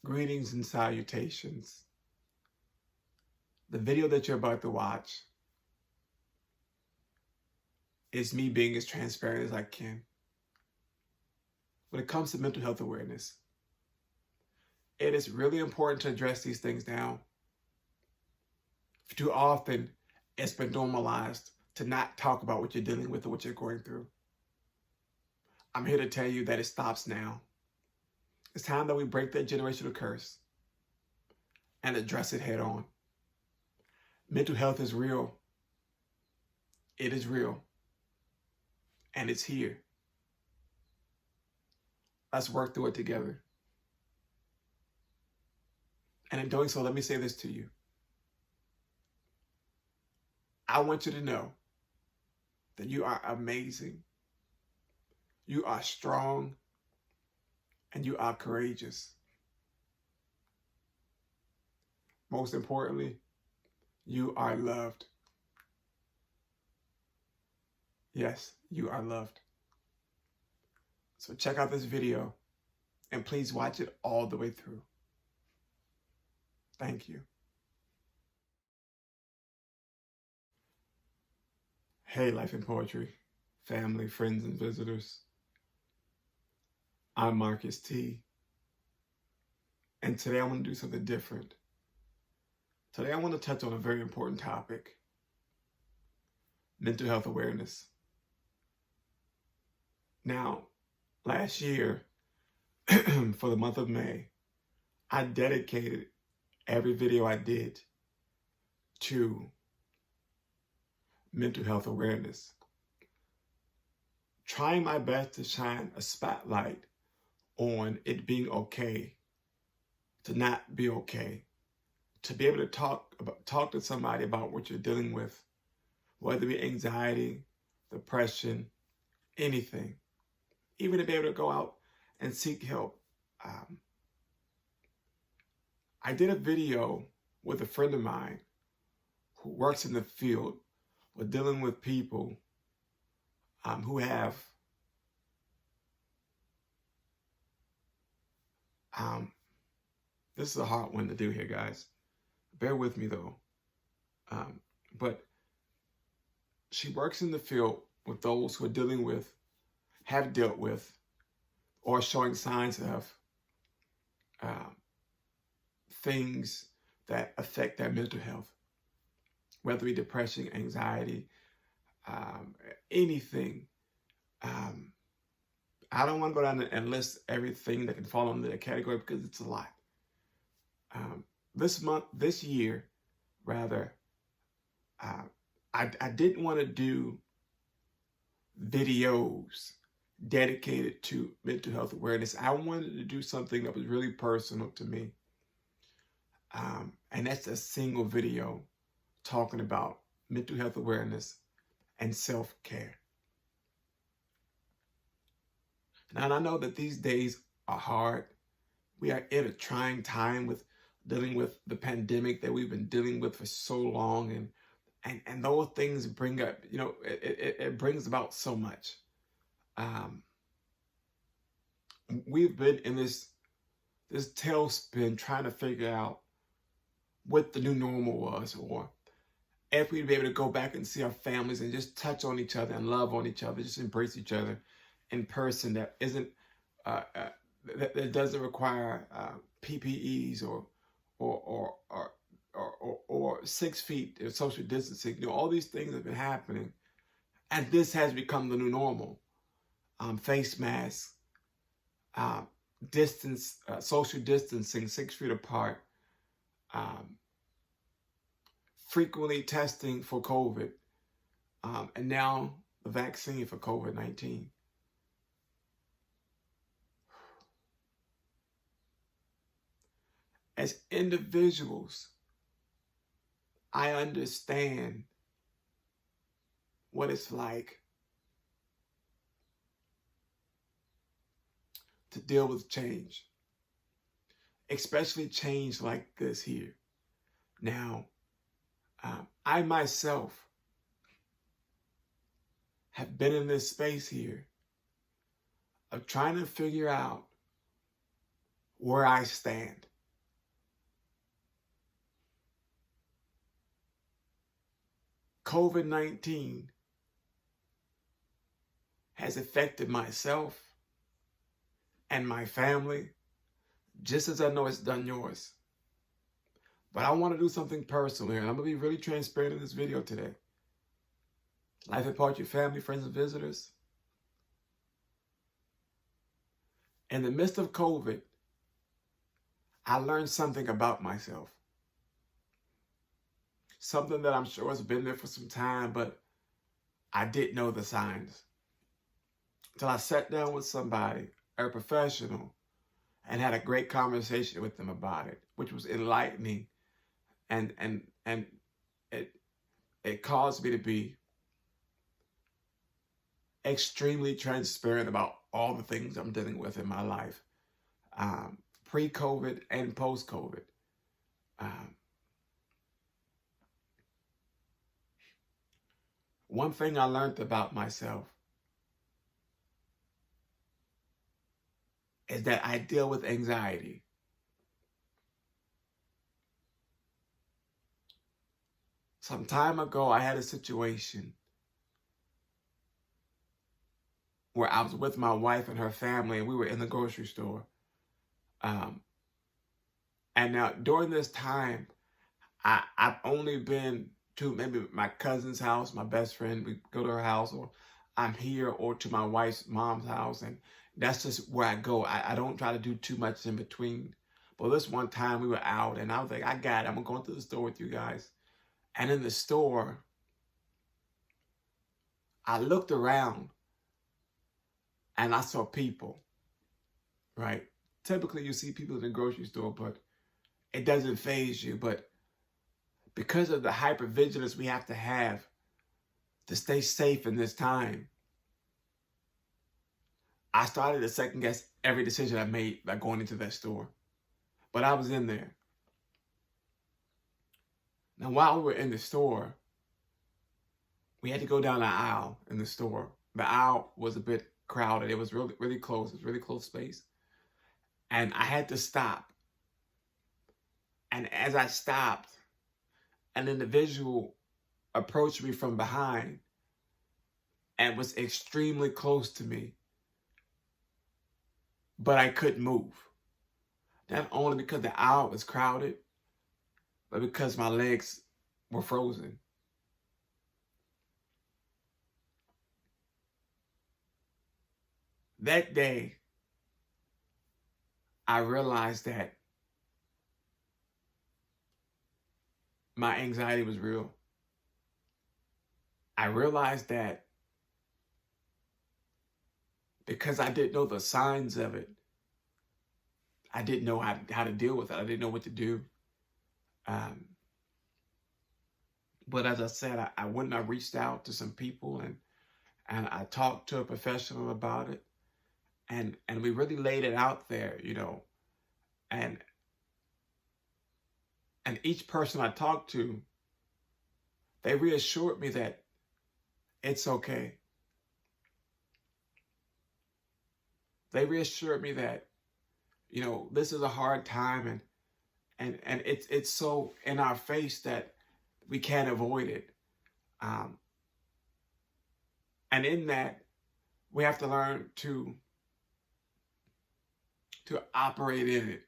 Greetings and salutations. The video that you're about to watch is me being as transparent as I can. When it comes to mental health awareness, it is really important to address these things now. Too often, it's been normalized to not talk about what you're dealing with or what you're going through. I'm here to tell you that it stops now. It's time that we break that generational curse and address it head on. Mental health is real. It is real. And it's here. Let's work through it together. And in doing so, let me say this to you. I want you to know that you are amazing. You are strong. And you are courageous. Most importantly, you are loved. Yes, you are loved. So check out this video and please watch it all the way through. Thank you. Hey, Life in Poetry, family, friends, and visitors. I'm Marcus T. And today I want to do something different. Today I want to touch on a very important topic. Mental health awareness. Now, last year, for the month of May, I dedicated every video I did to mental health awareness. Trying my best to shine a spotlight on it being okay to not be okay, to be able to talk to somebody about what you're dealing with, whether it be anxiety, depression, anything, even to be able to go out and seek help. I did a video with a friend of mine who works in the field with dealing with people who have this is a hard one to do here, guys. Bear with me though. But she works in the field with those who are dealing with, have dealt with, or showing signs of things that affect their mental health, whether it be depression, anxiety, anything. I don't want to go down and list everything that can fall under that category because it's a lot. This year, rather, I didn't want to do videos dedicated to mental health awareness. I wanted to do something that was really personal to me. And that's a single video talking about mental health awareness and self-care. Now, and I know that these days are hard. We are in a trying time with dealing with the pandemic that we've been dealing with for so long. And those things bring up, it brings about so much. We've been in this tailspin trying to figure out what the new normal was, or if we'd be able to go back and see our families and just touch on each other and love on each other, just embrace each other in person, that isn't that doesn't require PPEs or 6 feet of social distancing. All these things have been happening, and this has become the new normal. Face masks, social distancing, 6 feet apart, frequently testing for COVID, and now the vaccine for COVID-19. As individuals, I understand what it's like to deal with change, especially change like this here. Now, I myself have been in this space here of trying to figure out where I stand. COVID-19 has affected myself and my family, just as I know it's done yours. But I want to do something personal here, and I'm going to be really transparent in this video today. Life impart your family, friends, and visitors. In the midst of COVID, I learned something about myself. Something that I'm sure has been there for some time, but I didn't know the signs. Until I sat down with somebody, a professional, and had a great conversation with them about it, which was enlightening, and it caused me to be extremely transparent about all the things I'm dealing with in my life, pre-COVID and post-COVID. One thing I learned about myself is that I deal with anxiety. Some time ago, I had a situation where I was with my wife and her family, and we were in the grocery store. And now, during this time, I've only been to maybe my cousin's house, my best friend. We go to her house, or I'm here, or to my wife's mom's house, and that's just where I go. I don't try to do too much in between. But this one time we were out, and I was like, I got it. I'm going to the store with you guys. And in the store, I looked around, and I saw people, right? Typically, you see people in the grocery store, but it doesn't faze you. But because of the hypervigilance we have to stay safe in this time, I started to second guess every decision I made by going into that store. But I was in there. Now, while we were in the store, we had to go down the aisle in the store. The aisle was a bit crowded. It was really, really close. It was really close space. And I had to stop. And as I stopped, an individual approached me from behind and was extremely close to me. But I couldn't move. Not only because the aisle was crowded, but because my legs were frozen. That day, I realized that my anxiety was real. I realized that because I didn't know the signs of it, I didn't know how to deal with it. I didn't know what to do. But as I said, I went and I reached out to some people, and I talked to a professional about it. And we really laid it out there, you know. And each person I talked to, they reassured me that it's okay. They reassured me that, you know, this is a hard time, and it's so in our face that we can't avoid it. And in that, we have to learn to operate in it.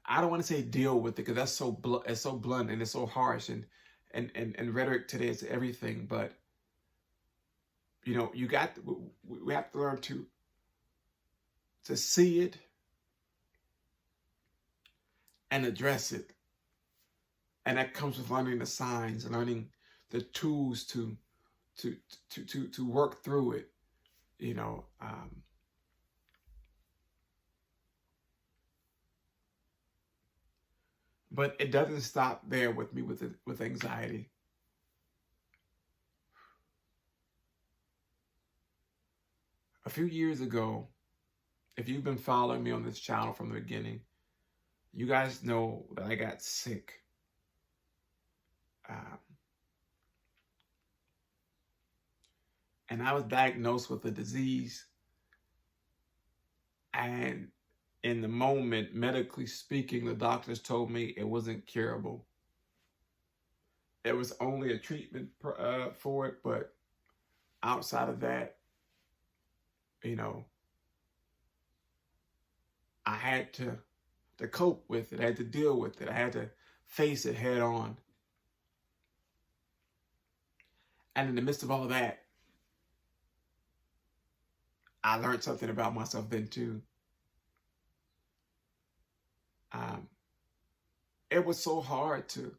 I don't want to say deal with it, because that's it's so blunt and it's so harsh, and rhetoric today is everything. But you know, we have to learn to see it and address it, and that comes with learning the signs, learning the tools to work through it. You know. But it doesn't stop there with me with anxiety. A few years ago, if you've been following me on this channel from the beginning, you guys know that I got sick. And I was diagnosed with a disease. And in the moment, medically speaking, the doctors told me it wasn't curable. it was only a treatment for it, but outside of that, you know, I had to cope with it. I had to deal with it. I had to face it head on. And in the midst of all that, I learned something about myself then too. Um, it was so hard to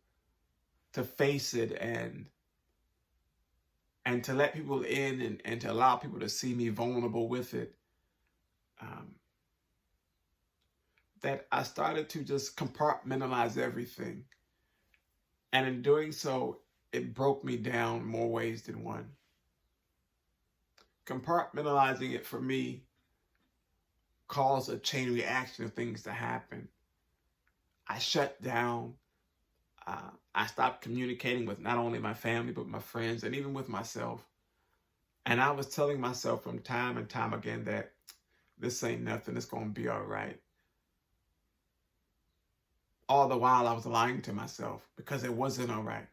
face it and to let people in and to allow people to see me vulnerable with it. That I started to just compartmentalize everything. And in doing so, it broke me down more ways than one. Compartmentalizing it for me caused a chain reaction of things to happen. I shut down. I stopped communicating with not only my family, but my friends and even with myself. And I was telling myself from time and time again that this ain't nothing, it's going to be all right. All the while I was lying to myself because it wasn't all right.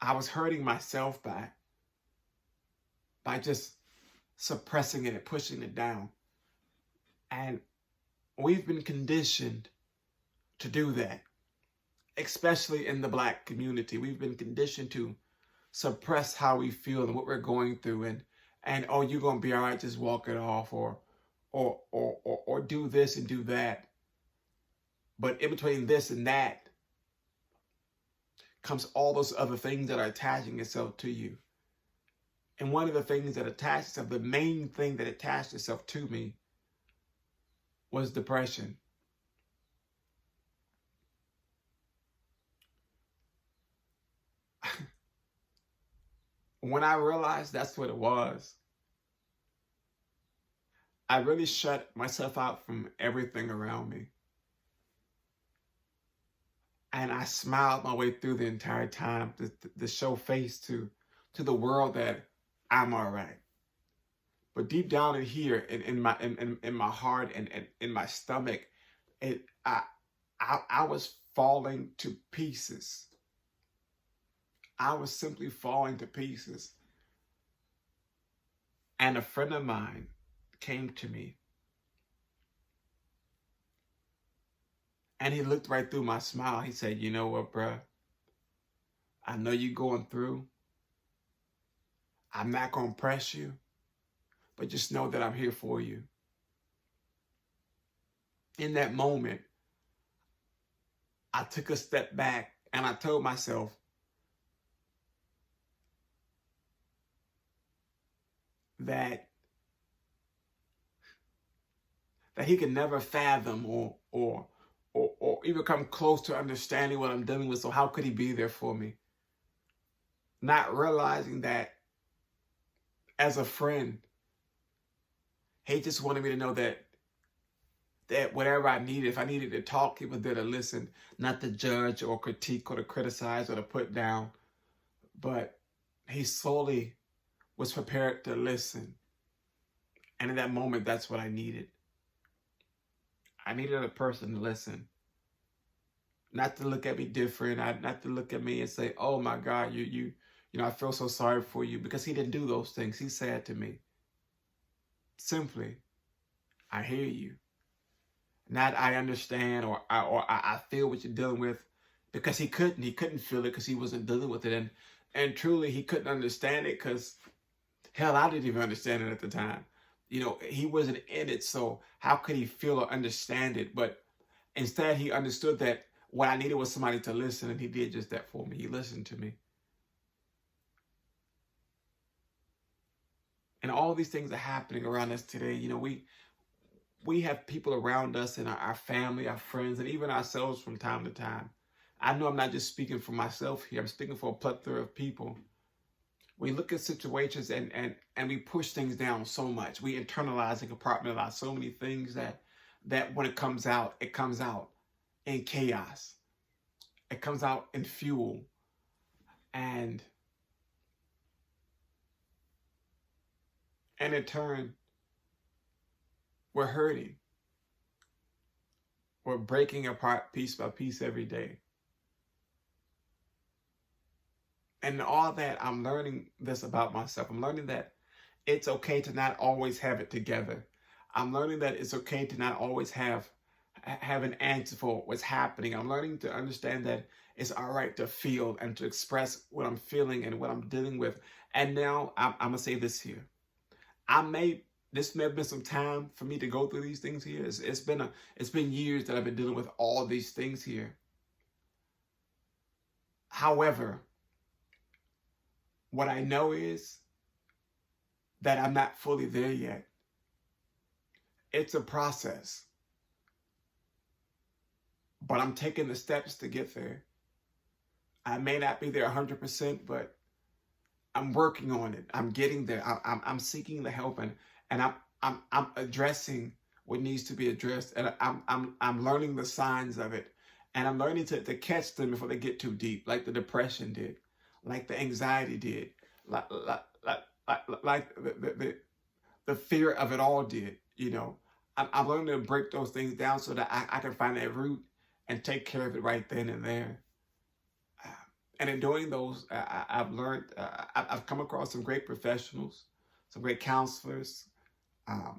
I was hurting myself by just suppressing it and pushing it down. And we've been conditioned to do that, especially in the Black community. We've been conditioned to suppress how we feel and what we're going through, and oh, you're gonna be all right, just walk it off, or do this and do that. But in between this and that comes all those other things that are attaching itself to you. And one of the things that attached itself, the main thing that attached itself to me, was depression. When I realized that's what it was, I really shut myself out from everything around me. And I smiled my way through the entire time to show face to the world that I'm all right. But deep down in here, in my heart and in my stomach, I was falling to pieces. I was simply falling to pieces. And a friend of mine came to me. And he looked right through my smile. He said, you know what, bruh? I know you're going through. I'm not going to press you, but just know that I'm here for you. In that moment, I took a step back and I told myself, that he could never fathom or even come close to understanding what I'm dealing with. So how could he be there for me? Not realizing that as a friend, he just wanted me to know that whatever I needed, if I needed to talk, he was there to listen, not to judge or critique or to criticize or to put down. But he solely was prepared to listen. And in that moment, that's what I needed. I needed a person to listen. Not to look at me different, not to look at me and say, oh my God, you know, I feel so sorry for you, because he didn't do those things. He said to me, simply, I hear you. Not I understand or I feel what you're dealing with, because he couldn't feel it because he wasn't dealing with it. And truly he couldn't understand it because hell, I didn't even understand it at the time. You know, he wasn't in it, so how could he feel or understand it? But instead he understood that what I needed was somebody to listen, and he did just that for me. He listened to me. And all these things are happening around us today. You know, we have people around us in our family, our friends, and even ourselves from time to time. I know I'm not just speaking for myself here. I'm speaking for a plethora of people. We look at situations and we push things down so much. We internalize and compartmentalize so many things that when it comes out in chaos. It comes out in fuel. And in turn, we're hurting. We're breaking apart piece by piece every day. And all that, I'm learning this about myself. I'm learning that it's okay to not always have it together. I'm learning that it's okay to not always have an answer for what's happening. I'm learning to understand that it's all right to feel and to express what I'm feeling and what I'm dealing with. And now I'm gonna say this here. This may have been some time for me to go through these things here. It's been years that I've been dealing with all these things here. However, what I know is that I'm not fully there yet. It's a process, but I'm taking the steps to get there. I may not be there 100%, but I'm working on it. I'm getting there. I'm seeking the help, and I'm addressing what needs to be addressed, and I'm learning the signs of it, and I'm learning to catch them before they get too deep, like the depression did, like the anxiety did, like the fear of it all did. You know, I'm learning to break those things down so that I can find that root and take care of it right then and there. And in doing those, I've learned, I've come across some great professionals, some great counselors,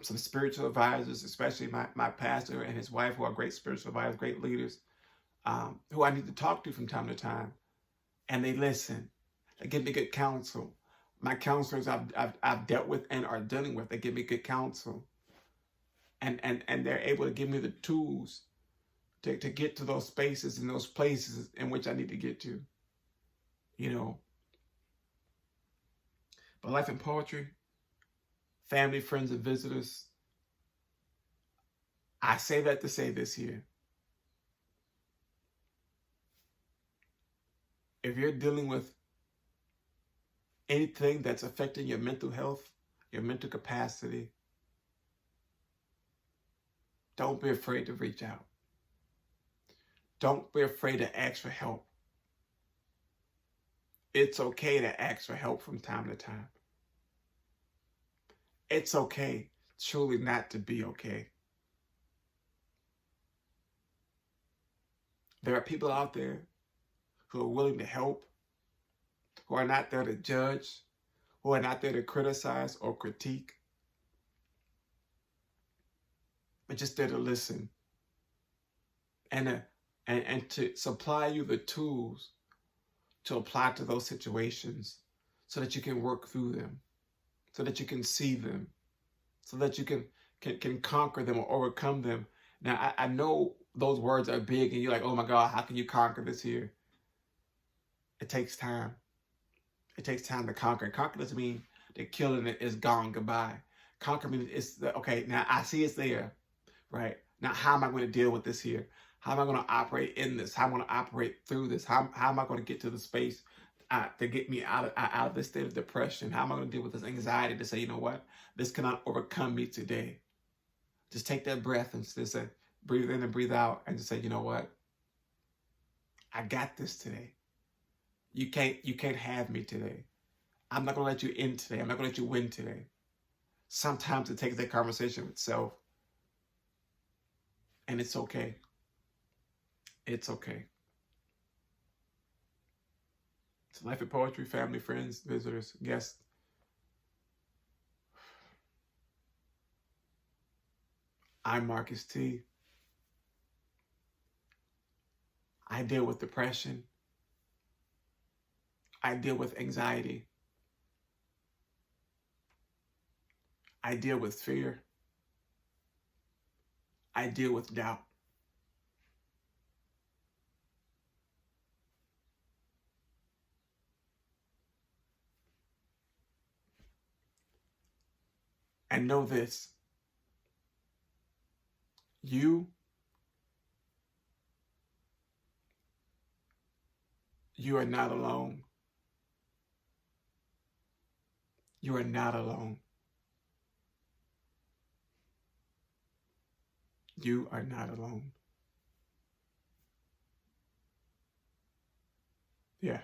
some spiritual advisors, especially my pastor and his wife, who are great spiritual advisors, great leaders, who I need to talk to from time to time. And they listen. They give me good counsel. My counselors I've dealt with and are dealing with, they give me good counsel. And they're able to give me the tools to get to those spaces and those places in which I need to get to. You know, but life in poetry, family, friends, and visitors, I say that to say this here. If you're dealing with anything that's affecting your mental health, your mental capacity, don't be afraid to reach out. Don't be afraid to ask for help. It's okay to ask for help from time to time. It's okay truly not to be okay. There are people out there who are willing to help, who are not there to judge, who are not there to criticize or critique, but just there to listen and to supply you the tools to apply to those situations so that you can work through them, so that you can see them, so that you can conquer them or overcome them. Now, I know those words are big and you're like, oh my God, how can you conquer this here? It takes time. It takes time to conquer. Conquer doesn't mean that killing it is gone, goodbye. Conquer means it's okay, now I see it's there, right? Now, how am I going to deal with this here? How am I going to operate in this? How am I going to operate through this? How am I going to get to the space to get me out of this state of depression? How am I going to deal with this anxiety to say, you know what? This cannot overcome me today. Just take that breath and just say, breathe in and breathe out and just say, you know what? I got this today. You can't have me today. I'm not going to let you in today. I'm not going to let you win today. Sometimes it takes that conversation with self. And it's okay. It's okay. It's Life in Poetry, family, friends, visitors, guests. I'm Marcus T. I deal with depression. I deal with anxiety. I deal with fear. I deal with doubt. And know this, you are not alone. You are not alone. You are not alone. Yeah.